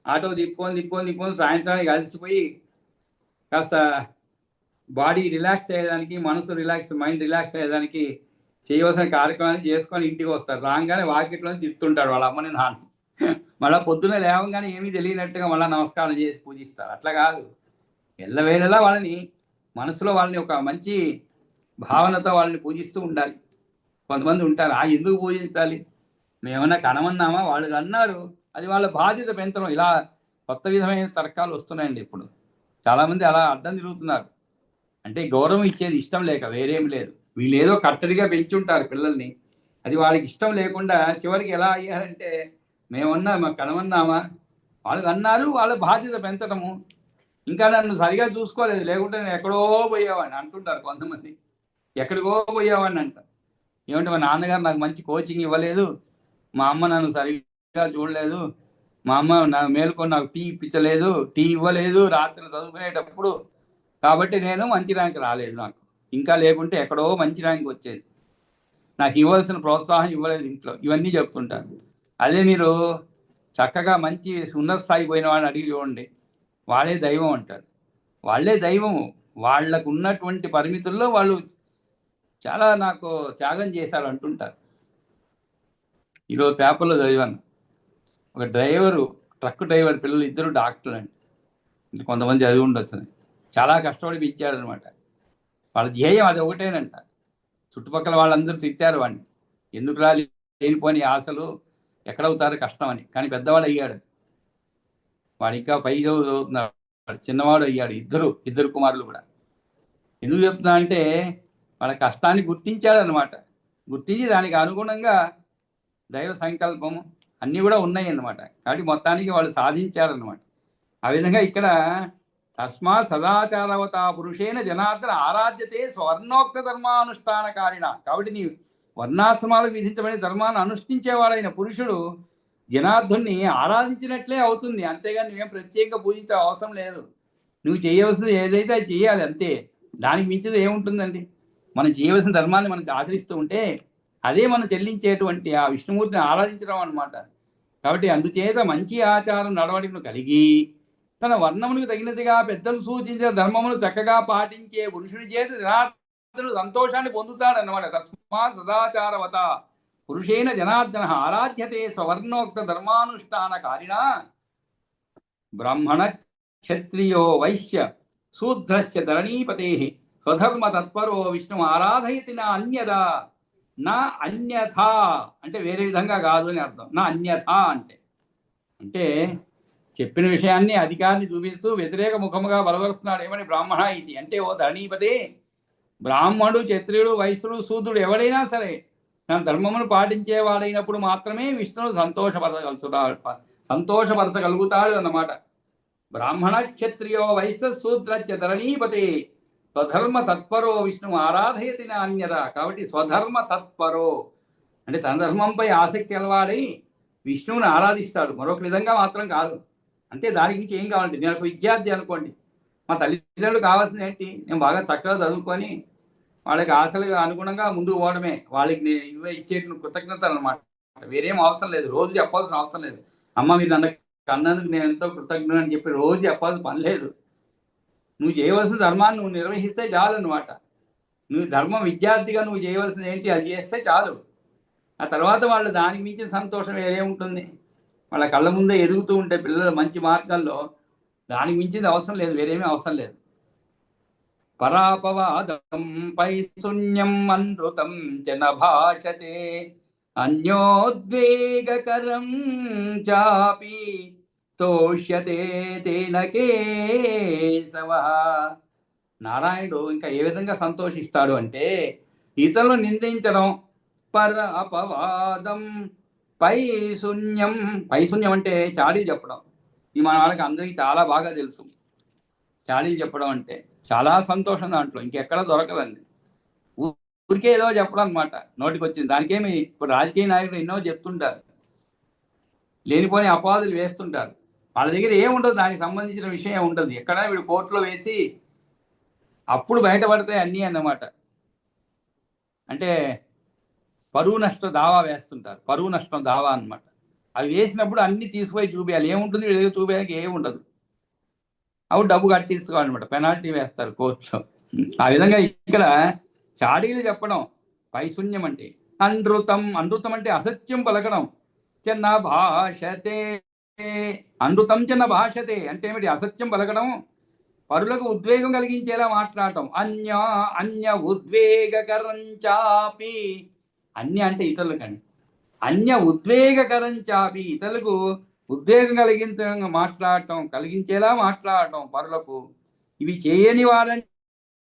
ఆటో తిప్పుకొని సాయంత్రానికి కలిసిపోయి కాస్త బాడీ రిలాక్స్ అయ్యేదానికి, మైండ్ రిలాక్స్ అయ్యేదానికి చేయవలసిన కార్యక్రమాన్ని చేసుకొని ఇంటికి వస్తారు. రాగానే వాకిట్లో తిడుతుంటాడు వాళ్ళ అమ్మని నాన్న. మళ్ళీ పొద్దున్న లేవగానే ఏమీ తెలియనట్టుగా మళ్ళీ నమస్కారం చేసి పూజిస్తారు. అట్లా కాదు, ఎల్లవేళలా వాళ్ళని మనసులో వాళ్ళని ఒక మంచి భావనతో వాళ్ళని పూజిస్తూ ఉండాలి. కొంతమంది ఉంటారు, ఎందుకు పూజించాలి, మేమన్నా కనమన్నామా, వాళ్ళు అన్నారు, అది వాళ్ళ బాధ్యత పెంచడం. ఇలా కొత్త విధమైన తర్కాలు వస్తున్నాయండి ఇప్పుడు. చాలామంది అలా అడ్డం తిరుగుతున్నారు. అంటే గౌరవం ఇచ్చేది ఇష్టం లేక వేరేం లేదు. వీళ్ళు ఏదో కట్టడిగా పెంచుంటారు పిల్లల్ని. అది వాళ్ళకి ఇష్టం లేకుండా చివరికి ఎలా అయ్యారంటే మేమన్నా కనమన్నామా, వాళ్ళు అన్నారు, వాళ్ళ బాధ్యత పెంచడము. ఇంకా నన్ను సరిగా చూసుకోలేదు, లేకుంటే నేను ఎక్కడో పోయేవాడిని అంటుంటారు కొంతమంది. ఎక్కడికో పోయేవాడిని అంట. ఏమంటే మా నాన్నగారు నాకు మంచి కోచింగ్ ఇవ్వలేదు, మా అమ్మ నన్ను సరిగా చూడలేదు, మా అమ్మ నాకు మేలుకొని నాకు టీ ఇప్పించలేదు, టీ ఇవ్వలేదు రాత్రి చదువుకునేటప్పుడు, కాబట్టి నేను మంచి ర్యాంక్ రాలేదు. నాకు ఇంకా లేకుంటే ఎక్కడో మంచి ర్యాంక్ వచ్చేది, నాకు ఇవ్వాల్సిన ప్రోత్సాహం ఇవ్వలేదు ఇంట్లో. ఇవన్నీ చెప్తుంటారు. అదే మీరు చక్కగా మంచి ఉన్నత స్థాయి పోయిన వాళ్ళని అడిగి చూడండి, వాళ్ళే దైవం అంటారు. వాళ్ళే దైవము. వాళ్ళకు ఉన్నటువంటి పరిమితుల్లో వాళ్ళు చాలా నాకు త్యాగం చేశారు అంటుంటారు. ఈరోజు పేపర్లో చదివాను, ఒక డ్రైవరు ట్రక్ డ్రైవర్ పిల్లలు ఇద్దరు డాక్టర్లు అండి. కొంతమంది చదివి ఉండొచ్చు. చాలా కష్టపడి పెంచారనమాట. వాళ్ళ ధ్యేయం అది ఒకటేనంట. చుట్టుపక్కల వాళ్ళందరూ తిట్టారు వాడిని, ఎందుకు లేనిపోని ఆశలు, ఎక్కడవుతారు కష్టం అని. కానీ పెద్దవాడు అయ్యాడు. వాడు ఇంకా పై చదువుతున్నాడు, చిన్నవాడు అయ్యాడు. ఇద్దరు కుమారులు కూడా. ఎందుకు చెప్తున్నా అంటే వాళ్ళ కష్టాన్ని గుర్తించాడు అనమాట. గుర్తించి దానికి అనుగుణంగా దైవ సంకల్పము అన్నీ కూడా ఉన్నాయి అన్నమాట. కాబట్టి మొత్తానికి వాళ్ళు సాధించారనమాట. ఆ విధంగా ఇక్కడ తస్మాత్ సదాచారవత పురుషేణ జనార్దన ఆరాధ్యతే స్వర్ణోక్త ధర్మానుష్ఠానకారిణ. కాబట్టి నీ వర్ణాశ్రమాలకు విధించబడిన ధర్మాన్ని అనుష్ఠించేవాడైన పురుషుడు జనార్దుని ఆరాధించినట్లే అవుతుంది. అంతేగాని నువ్వేం ప్రత్యేకంగా పూజించే అవసరం లేదు. నువ్వు చేయవలసింది ఏదైతే అది చేయాలి, అంతే. దానికి మించిది ఏముంటుందండి? మనం చేయవలసిన ధర్మాన్ని మనం ఆచరిస్తూ ఉంటే అదే మనం చెల్లించేటువంటి ఆ విష్ణుమూర్తిని ఆరాధించడం అన్నమాట. కాబట్టి అందుచేత మంచి ఆచారం నడవడికను కలిగి తన వర్ణమునికి తగినదిగా పెద్దలు సూచించిన ధర్మమును చక్కగా పాటించే పురుషుని చేత జనార్దనుడు సంతోషాన్ని పొందుతాడన్నమాట. తస్మాత్ సదాచారవత పురుషేణ జనార్దన ఆరాధ్యతే స్వర్ణోక్త ధర్మానుష్ఠానకారిణ బ్రాహ్మణ క్షత్రియో వైశ్య శూద్రశ్చ ధరణీపతే స్వధర్మ తత్పరో విష్ణు ఆరాధయతి నా అన్యదా. నా అన్యథా అంటే వేరే విధంగా కాదు అని అర్థం. నా అన్యథా అంటే చెప్పిన విషయాన్ని అధికారిని చూపిస్తూ వ్యతిరేక ముఖముగా బలపరుస్తున్నాడు. ఏమని? బ్రాహ్మణ ఇది అంటే, ఓ ధరణీపతే, బ్రాహ్మణుడు, క్షత్రియుడు, వైశ్యుడు, శూద్రుడు ఎవడైనా సరే తన ధర్మమును పాటించేవాడైనప్పుడు మాత్రమే విష్ణువు సంతోషపరచగలుగుతాడు అన్నమాట. బ్రాహ్మణ క్షత్రియో వైశ్య శూద్రచ్చ ధరణీపతే స్వధర్మ తత్పరో విష్ణు ఆరాధయతి నాణ్యత. కాబట్టి స్వధర్మ తత్పరో అంటే తన ధర్మంపై ఆసక్తి అలవాడై విష్ణువుని ఆరాధిస్తాడు. మరొక విధంగా మాత్రం కాదు. అంతే. దానికి మించి ఏం కావాలంటే, నేను ఒక విద్యార్థి అనుకోండి, మా తల్లిదండ్రులు కావాల్సింది ఏంటి? నేను బాగా చక్కగా చదువుకొని వాళ్ళకి ఆశలుగా అనుగుణంగా ముందుకు పోవడమే. వాళ్ళకి నేను ఇచ్చే కృతజ్ఞతలు అనమాట. వేరేం అవసరం లేదు. రోజు చెప్పాల్సిన అవసరం లేదు. అమ్మ మీరు నన్ను కన్నందుకు నేను ఎంతో కృతజ్ఞుడు అని చెప్పి రోజు చెప్పాల్సిన పని లేదు. నువ్వు చేయవలసిన ధర్మాన్ని నువ్వు నిర్వహిస్తే చాలు అనమాట. నువ్వు ధర్మ విద్యార్థిగా నువ్వు చేయవలసింది ఏంటి అది చేస్తే చాలు. ఆ తర్వాత వాళ్ళు దానికి మించిన సంతోషం వేరే ఉంటుంది. వాళ్ళ కళ్ళ ముందే ఎదుగుతూ ఉంటే పిల్లలు మంచి మార్గాల్లో, దానికి మించింది అవసరం లేదు, వేరేమీ అవసరం లేదు. పరాపవాదం పై శూన్యం అనృతం చ నభాషతే అన్యోద్వేగకరం చాపి తోష్యతే తేన కేశవః. నారాయణుడు ఇంకా ఏ విధంగా సంతోషిస్తాడు అంటే, ఇతరులు నిందించడం, పర అపవాదం, పైశూన్యం. పైశూన్యం అంటే చాడీలు చెప్పడం. ఈ మన వాళ్ళకి అందరికీ చాలా బాగా తెలుసు. చాడీలు చెప్పడం అంటే చాలా సంతోషం దాంట్లో, ఇంకెక్కడ దొరకదండి. ఊరికే ఏదో చెప్పడం అనమాట, నోటికి వచ్చింది. దానికేమి ఇప్పుడు రాజకీయ నాయకులు ఎన్నో చెప్తుంటారు, లేనిపోని అపవాదులు వేస్తుంటారు. వాళ్ళ దగ్గర ఏముండదు, దానికి సంబంధించిన విషయం ఉండదు. ఎక్కడ వీడు కోర్టులో వేసి అప్పుడు బయటపడతాయి అన్నీ అన్నమాట. అంటే పరువు నష్టం దావా వేస్తుంటారు. పరువు నష్టం దావా అనమాట. అవి వేసినప్పుడు అన్ని తీసుకుపోయి చూపించాలి. ఏముంటుంది వీడి దగ్గర చూపించడానికి? ఏముండదు. అప్పుడు డబ్బు కట్టించుకోవాలన్నమాట, పెనాల్టీ వేస్తారు కోర్టులో. ఆ విధంగా ఇక్కడ చాడీలు చెప్పడం పైశూన్యం అంటే. అనృతం అంటే అసత్యం పలకడం. చిన్న భాషతే అనృతం చిన్న భాషతే అంటే ఏమిటి? అసత్యం పలకడం, పరులకు ఉద్వేగం కలిగించేలా మాట్లాడటం. అన్య ఉద్వేగకరంచాపి. అన్య అంటే ఇతరులకండి. అన్య ఉద్వేగకరంచాపి ఇతరులకు ఉద్వేగం కలిగించేలా మాట్లాడటం, పరులకు. ఇవి చేయని వారంటే